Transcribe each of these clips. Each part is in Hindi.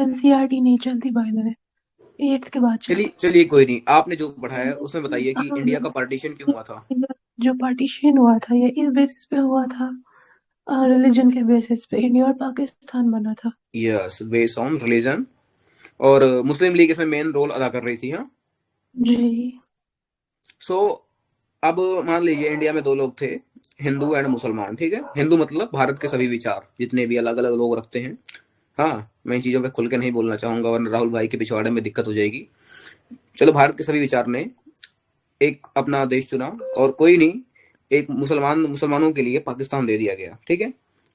एनसीईआरटी नहीं चलती बाय द वे, 8th के बाद चलिए चलती। चलिए, कोई नहीं, आपने जो पढ़ा है उसमें बताइए कि इंडिया का हाँ, पार्टीशन क्यों हुआ था। जो पार्टीशन हुआ था ये इस बेसिस पे हुआ था, रिलीजन के बेसिस पे इंडिया और पाकिस्तान बना था। Yes, based on religion. और मुस्लिम लीग इसमें मेन रोल अदा कर रही थी, हाँ। जी। सो अब मान लीजिए इंडिया में दो लोग थे, हिंदू एंड मुसलमान, ठीक है। हिंदू मतलब भारत के सभी विचार जितने भी अलग अलग लोग रखते हैं। हाँ, मैं इन चीजों पे खुल के नहीं बोलना चाहूंगा वरना राहुल भाई के पिछवाड़े में दिक्कत हो जाएगी। चलो, भारत के सभी विचार ने एक अपना देश चुना, और कोई नहीं, एक मुसलमानों के लिए पाकिस्तान दे दिया गया, ठीक है।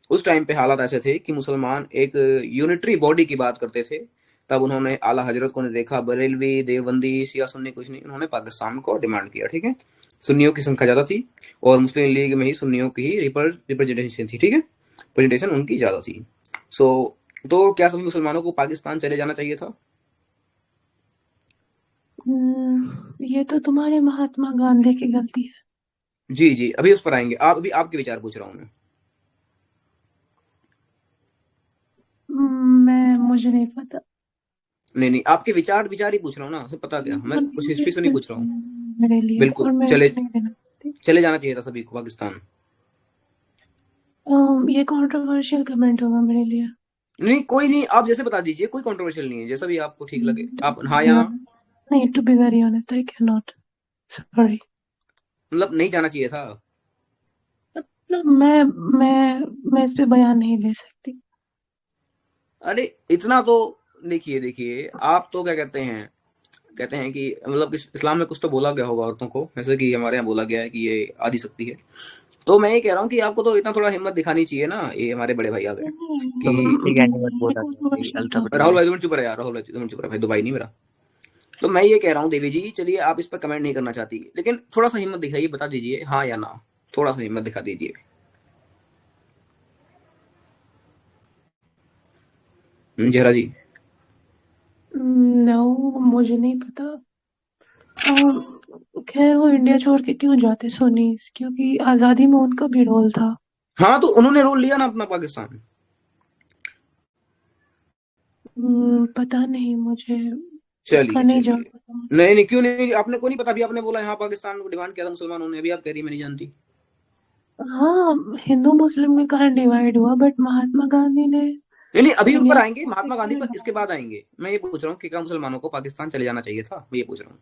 उस टाइम पे हालात ऐसे थे कि मुसलमान एक यूनिटरी बॉडी की बात करते थे। तब उन्होंने आला हजरत को ने देखा, बरेलवी देवबंदी शिया सुन्नी कुछ नहीं, उन्होंने पाकिस्तान को डिमांड किया, ठीक है। सुन्नियों की संख्या ज्यादा थी, और मुस्लिम लीग में ही सुन्नियों की ही रिप्रेजेंटेशन थी, ठीक है। प्रेजेंटेशन उनकी ज्यादा थी। सो तो क्या सभी मुसलमानों को पाकिस्तान चले जाना चाहिए था? ये तो तुम्हारे महात्मा गांधी की गलती है। जी जी, अभी उस पर आएंगे। आप अभी आपके विचार पूछ रहा हूँ मैं। मुझे नहीं पता। नहीं नहीं, आपके विचार विचार ही पूछ रहा हूँ ना, उसे पता क्या, मैं कुछ हिस्ट्री से नहीं पूछ रहा हूँ। मेरे लिए, बिल्कुल, और मैं चले, उसको नहीं देना चाहती। चले जाना चाहिए था सभी को पाकिस्तान। ये कंट्रोवर्शियल कमेंट होगा मेरे लिए। नहीं, कोई नहीं, आप जैसे बता दीजिए, कोई कंट्रोवर्शियल नहीं है, जैसा भी आपको ठीक लगे, आप हाँ या ना। नहीं, to be very honest I can not, sorry. मतलब नहीं जाना चाहिए था। मतलब मैं इस पे बयान नहीं दे सकती। अरे इतना तो, देखिए देखिए, आप तो क्या कहते हैं, कहते हैं कि मतलब इस्लाम में कुछ तो बोला गया होगा औरतों को, जैसे कि हमारे यहाँ बोला गया है कि ये आदि शक्ति है। तो मैं ये कह रहा हूँ कि आपको तो इतना थोड़ा हिम्मत दिखानी चाहिए ना। ये हमारे बड़े भाई आ गए नहीं, कि डोमेस्टिक एनिमल ये बोला गया है, controversial ultra Rahul topic pregnant. भाई 2 मिनट चुप रहे यार, राहुल भाई 2 मिनट चुप रहे भाई, दुबई नहीं मेरा। तो मैं ये कह रहा हूँ देवी जी, चलिए आप इस पर कमेंट नहीं करना चाहती, लेकिन थोड़ा सा हिम्मत दिखाइए, बता दीजिए हाँ या ना। थोड़ा सा हिम्मत दिखा दीजिए। जहरा जी। नो, मुझे नहीं पता। खैर, वो इंडिया छोड़ के क्यों जाते सोनीस, क्योंकि आजादी में उनका भी रोल था। हाँ, तो उन्होंने रोल लिया ना अपना पाकिस्तान। पता नहीं मुझे, उसका चलिए नहीं जवाब चलिए। पता मुझे। नहीं नहीं, क्यों नहीं, आपने को नहीं पता, अभी आपने बोला यहाँ पाकिस्तान को डिमांड किया था मुसलमानों ने, अभी आप कह रही मैं नहीं जानती। हाँ, हिंदू मुस्लिम में कारण डिवाइड हुआ, बट महात्मा गांधी ने नहीं नहीं, अभी उन पर इंडिया आएंगे, को महात्मा गांधी सेक्युलर पर इसके बनाया। बाद आएंगे। मैं ये पूछ रहा हूँ कि क्या मुसलमानों को पाकिस्तान चले जाना चाहिए था, मैं ये पूछ रहा हूँ।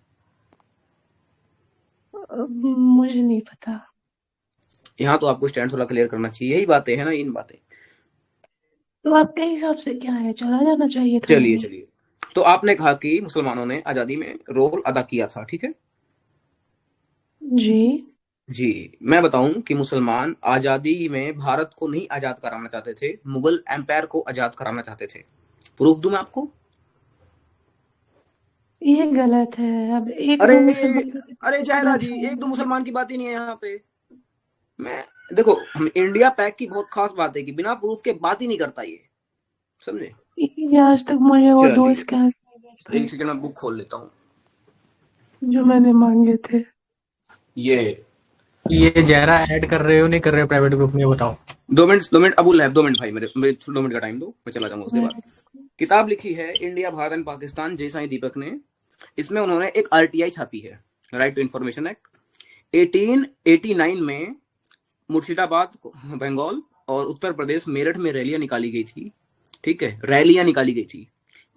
मुझे नहीं पता। यहाँ तो आपको स्टैंड थोड़ा क्लियर करना चाहिए, यही बातें है ना, इन बातें। तो आपके हिसाब से क्या है, चला जाना चाहिए था या चलिए नहीं? चलिए, तो आपने कहा कि मुसलमानों ने आजादी में रोल अदा किया था, ठीक है। जी। जी, मैं बताऊं कि मुसलमान आजादी में भारत को नहीं आजाद कराना चाहते थे, मुगल एम्पायर को आजाद कराना चाहते थे। प्रूफ दूं मैं आपको? ये गलत है। अब एक अरे, दो मुसलमान के अरे फिर जहरा आप जी, एक दो समझोगे। मुसलमान की बात ही नहीं है यहाँ पे। मैं, देखो, हम इंडिया पैक की बहुत खास बात है कि बिना प्रूफ के बात ही नहीं करता ये, समझे। ये आज तक मुझे वो दो चलिए, स्कैन नहीं भेज एक पाए सेकंड में बुक खोल लेता हूँ। जो मैंने मांगे थे। ये ये जहरा ऐड कर रहे हो नहीं कर रहे हो प्राइवेट ग्रुप में, बताओ। 2 मिनट, 2 मिनट अबुल है, 2 मिनट भाई, मेरे 2 मिनट का टाइम दो, मैं चला जाऊंगा उसके बाद। किताब लिखी है इंडिया भारत एंड पाकिस्तान, जय साई दीपक ने। इसमें उन्होंने एक आरटीआई छापी है, राइट टू इंफॉर्मेशन एक्ट। 1889 में मुर्शिदाबाद, बंगाल और उत्तर प्रदेश, मेरठ में रैलियां निकाली गई थी, ठीक है, रैलियां निकाली गई थी।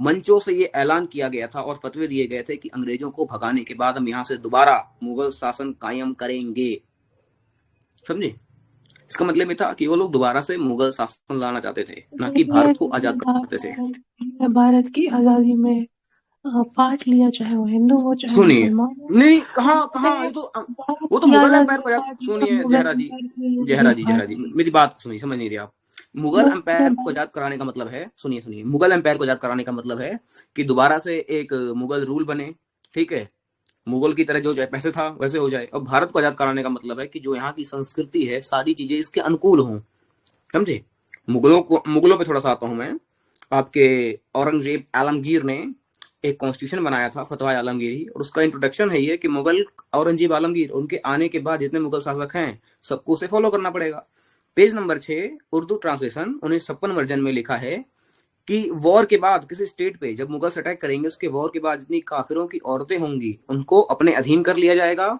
मंचों से ये ऐलान किया गया था और फतवे दिए गए थे कि अंग्रेजों को भगाने के बाद हम यहां से दोबारा मुगल शासन कायम करेंगे, समझे। इसका मतलब ये था कि वो लोग दोबारा से मुगल शासन लाना चाहते थे, ना कि ये भारत को आजाद करना चाहते थे। भारत की आजादी में पार्ट लिया, चाहे वो हिंदू हो चाहे सुनिए, मुसलमान हो। नहीं कहाँ भारत कहाँ, ये तो वो तो की मुगल आजादी एम्पायर में को, पार्ट लिया, सुनिए मुगल जहरा जी, एम्पायर की जहरा जी, जहरा जी, भारत मेरी बात सुनिए, समझ नहीं रही आप। मुगल एम्पायर को आजाद कराने का मतलब है, सुनिए सुनिए, मुगल एम्पायर को आजाद कराने का मतलब है कि दोबारा से एक मुगल रूल बने, ठीक है। मुगल की तरह जो पैसे था वैसे हो जाए। और भारत को आजाद कराने का मतलब है कि जो यहाँ की संस्कृति है, सारी चीजें इसके अनुकूल हों, समझे। मुगलों पे थोड़ा सा आता हूं मैं। आपके औरंगजेब आलमगीर ने एक कॉन्स्टिट्यूशन बनाया था, फतवा आलमगीरी, और उसका इंट्रोडक्शन है ये कि मुगल औरंगजेब आलमगीर, उनके आने के बाद जितने मुगल शासक हैं सबको उसे फॉलो करना पड़ेगा। Page number 6, Urdu translation 1956 version में लिखा है कि वॉर के बाद किसी स्टेट पे जब मुगल्स अटैक करेंगे, उसके वॉर के बाद जितनी काफिरों की औरतें होंगी उनको अपने अधीन कर लिया जाएगा,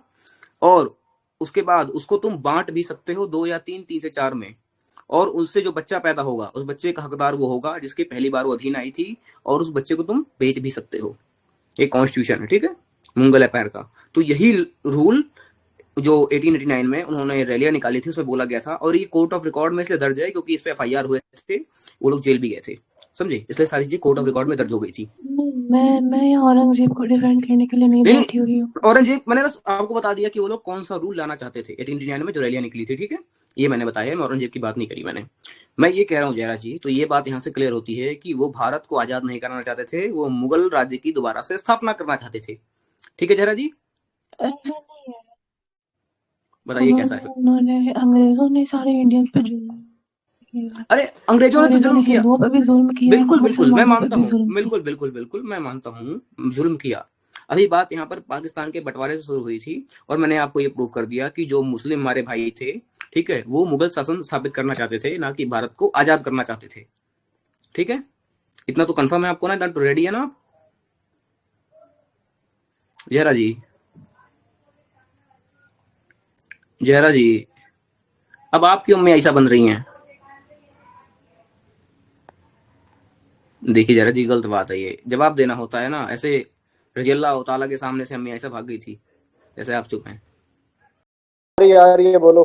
और उसके बाद उसको तुम बांट भी सकते हो 2 या 3, 3 से 4 में, और उससे जो बच्चा पैदा होगा उस बच्चे का हकदार वो होगा जिसकी पहली बार वो अधीन आई थी, और उस बच्चे को तुम बेच भी सकते हो। ये कॉन्स्टिट्यूशन है, ठीक है, मुगल एम्पायर का। तो यही रूल जो 1889 में उन्होंने रैलियां निकाली थी उसमें बोला गया था, और ये कोर्ट ऑफ रिकॉर्ड में इसलिए दर्ज है क्योंकि इस पे एफआईआर हुए थे, वो लोग जेल भी गए थे, समझे, इसलिए सारी चीजें कोर्ट ऑफ रिकॉर्ड में दर्ज हो गई थी। नहीं, मैं यहाँ औरंगजेब को डिफेंड करने के लिए नहीं नहीं बैठी हुई हूँ। औरंगजेब, मैंने बस आपको बता दिया कि वो लोग कौन सा रूल लाना चाहते थे 1889 में जो रैलियां निकली थी, ठीक है, ये मैंने बताया, मैं औरंगजेब की बात नहीं करी मैंने। मैं ये कह रहा हूँ जयरा जी, तो ये बात यहाँ से क्लियर होती है कि वो भारत को आजाद नहीं करना चाहते थे, वो मुगल राज्य की दोबारा से स्थापना करना चाहते थे, ठीक है जयरा जी, ऐसा नहीं है, बताइए कैसा है। उन्होंने अंग्रेजों ने सारे इंडियंस पे जुल्म किया। अरे अंग्रेजों ने तो अंग्रेजों ने जुल्म किया, हिंदुओं पे भी जुल्म किया, बिल्कुल बिल्कुल मैं मुसलमानों पे मानता भी हूँ, जुल्म किया। बिल्कुल बिल्कुल बिल्कुल मैं मानता हूँ, जुल्म किया। अभी बात यहाँ पर पाकिस्तान के बंटवारे से शुरू हुई थी, और मैंने आपको ये प्रूव कर दिया कि जो मुस्लिम हमारे भाई थे, ठीक है, वो मुगल शासन स्थापित करना चाहते थे, ना कि भारत को आजाद करना चाहते थे, ठीक है, इतना तो कंफर्म है आपको ना, इतना तो रेडी है ना आप जहरा जी, जहरा जी, अब आपकी अम्मी ऐसा बन रही हैं, देखिए जरा जी गलत बात है, ये जवाब देना होता है ना, ऐसे रजी अल्लाह तआला के सामने से अम्मी ऐसा भाग गई थी जैसे आप चुप हैं। अरे यार ये बोलो,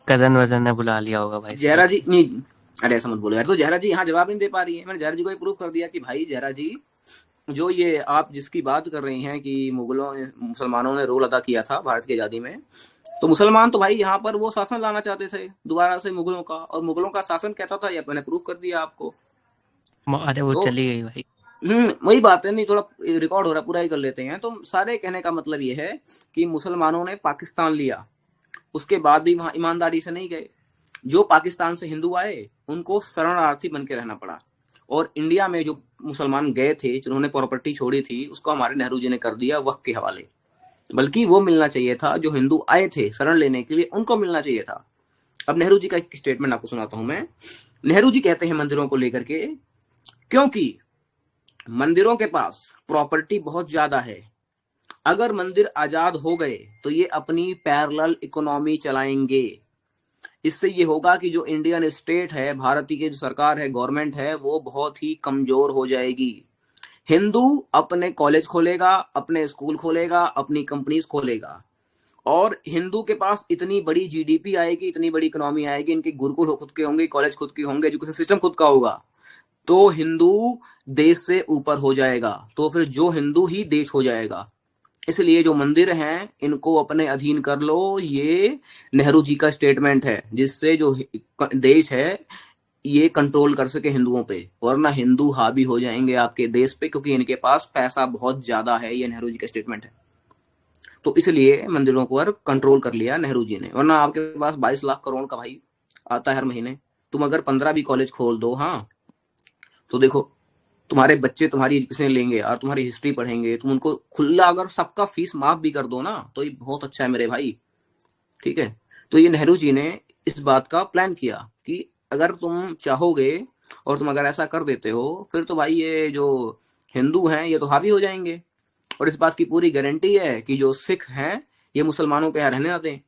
कजन वजन ने बुला लिया होगा भाई जहरा साहब। जी नहीं, अरे ऐसा मत बोलो यार। तो जहरा जी यहाँ जवाब नहीं दे पा रही है, मैंने जहरा जी को प्रूफ कर दिया कि भाई जहरा जी, जो ये आप जिसकी बात कर रही हैं कि मुगलों मुसलमानों ने रोल अदा किया था भारत की आजादी में, तो मुसलमान तो भाई यहाँ पर वो शासन लाना चाहते थे दोबारा से मुगलों का, और मुगलों का शासन कहता था, ये मैंने प्रूफ कर दिया आपको। अरे वो तो चली गई भाई। वही बात है, नहीं थोड़ा रिकॉर्ड हो रहा, पूरा ही कर लेते हैं। तो सारे कहने का मतलब ये है कि मुसलमानों ने पाकिस्तान लिया, उसके बाद भी वहां ईमानदारी से नहीं गए, जो पाकिस्तान से हिंदू आए उनको शरणार्थी बन के रहना पड़ा, और इंडिया में जो मुसलमान गए थे जिन्होंने प्रॉपर्टी छोड़ी थी उसको हमारे नेहरू जी ने कर दिया वक्त के हवाले, बल्कि वो मिलना चाहिए था जो हिंदू आए थे शरण लेने के लिए, उनको मिलना चाहिए था। अब नेहरू जी का एक स्टेटमेंट आपको सुनाता हूं मैं। नेहरू जी कहते हैं मंदिरों को लेकर के, क्योंकि मंदिरों के पास प्रॉपर्टी बहुत ज्यादा है, अगर मंदिर आजाद हो गए तो ये अपनी पैरेलल इकोनॉमी चलाएंगे, इससे ये होगा कि जो इंडियन स्टेट है, भारत की जो सरकार है, गवर्नमेंट है, वो बहुत ही कमजोर हो जाएगी। हिंदू अपने कॉलेज खोलेगा, अपने स्कूल खोलेगा, अपनी कंपनीज खोलेगा, और हिंदू के पास इतनी बड़ी जीडीपी आएगी, इतनी बड़ी इकोनॉमी आएगी, इनके गुरुकुल खुद के होंगे, कॉलेज खुद के होंगे, एजुकेशन सिस्टम खुद का होगा, तो हिंदू देश से ऊपर हो जाएगा, तो फिर जो हिंदू ही देश हो जाएगा। इसलिए जो मंदिर हैं इनको अपने अधीन कर लो, ये नेहरू जी का स्टेटमेंट है, जिससे जो देश है ये कंट्रोल कर सके हिंदुओं पे, वरना हिंदू हावी हो जाएंगे आपके देश पे, क्योंकि इनके पास पैसा बहुत ज्यादा है, ये नेहरू जी का स्टेटमेंट है। तो इसलिए मंदिरों पर कंट्रोल कर लिया नेहरू जी ने, वरना आपके पास 22 लाख करोड़ का भाई आता है हर महीने, तुम अगर 15 भी कॉलेज खोल दो, हाँ, तो देखो तुम्हारे बच्चे तुम्हारी एजुकेशन लेंगे और तुम्हारी हिस्ट्री पढ़ेंगे, तुम उनको खुला अगर सबका फीस माफ भी कर दो ना, तो ये बहुत अच्छा है मेरे भाई, ठीक है। तो ये नेहरू जी ने इस बात का प्लान किया कि अगर तुम चाहोगे और तुम अगर ऐसा कर देते हो, फिर तो भाई ये जो हिंदू हैं ये तो हावी हो जाएंगे, और इस बात की पूरी गारंटी है कि जो सिख हैं ये मुसलमानों के यहाँ रहने ना दें,